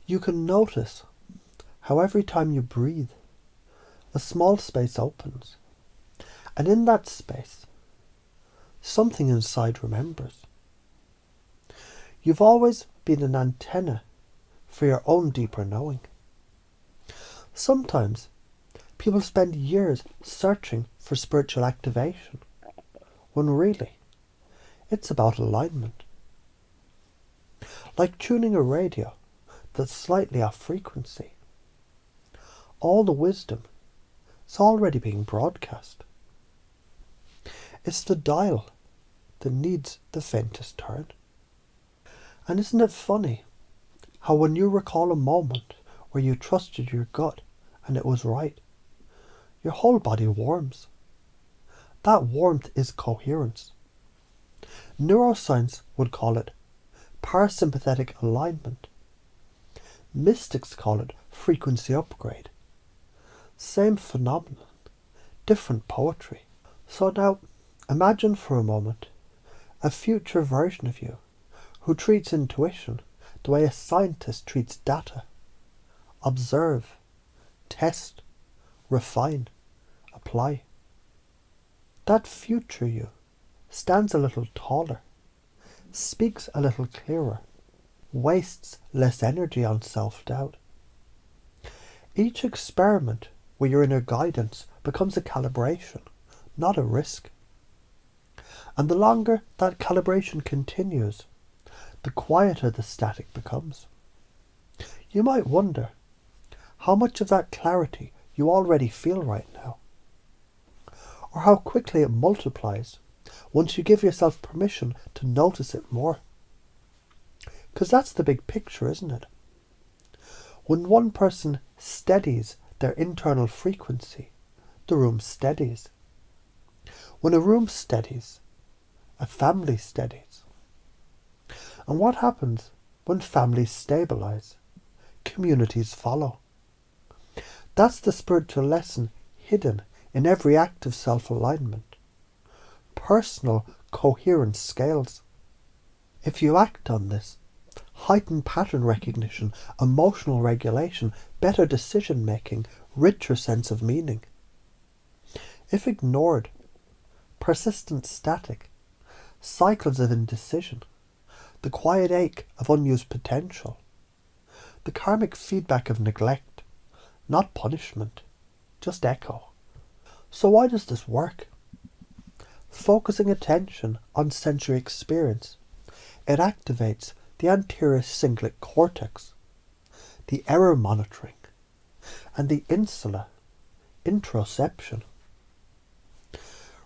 You can notice how every time you breathe, a small space opens, and in that space, something inside remembers. You've always been an antenna for your own deeper knowing. Sometimes people spend years searching for spiritual activation, when really it's about alignment. Like tuning a radio that's slightly off frequency. All the wisdom is already being broadcast. It's the dial that needs the faintest turn. And isn't it funny how when you recall a moment where you trusted your gut and it was right, your whole body warms. That warmth is coherence. Neuroscience would call it parasympathetic alignment. Mystics call it frequency upgrade. Same phenomenon, different poetry. So now, imagine for a moment a future version of you who treats intuition the way a scientist treats data. Observe, test, refine, apply. That future you stands a little taller, speaks a little clearer, wastes less energy on self-doubt. Each experiment with your inner guidance becomes a calibration, not a risk. And the longer that calibration continues, the quieter the static becomes. You might wonder how much of that clarity you already feel right now, or how quickly it multiplies once you give yourself permission to notice it more. Because that's the big picture, isn't it? When one person steadies their internal frequency, the room steadies. When a room steadies, a family steadies. And what happens when families stabilize? Communities follow. That's the spiritual lesson hidden in every act of self-alignment. Personal coherence scales. If you act on this, heightened pattern recognition, emotional regulation, better decision-making, richer sense of meaning. If ignored, persistent static, cycles of indecision, the quiet ache of unused potential, the karmic feedback of neglect, not punishment, just echo. So why does this work? Focusing attention on sensory experience, it activates the anterior cingulate cortex, the error monitoring, and the insula, introception.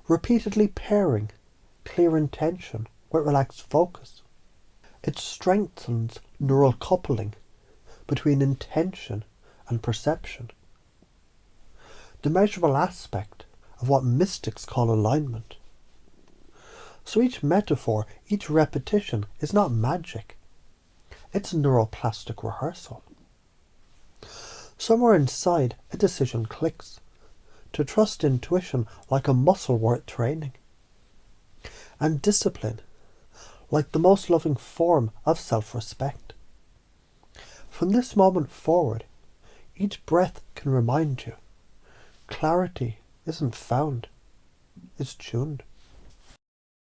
Repeatedly pairing clear intention with relaxed focus, it strengthens neural coupling between intention and perception. The measurable aspect of what mystics call alignment. So each metaphor, each repetition is not magic. It's neuroplastic rehearsal. Somewhere inside, a decision clicks to trust intuition like a muscle worth training. And discipline like the most loving form of self-respect. From this moment forward, each breath can remind you, clarity isn't found, it's tuned.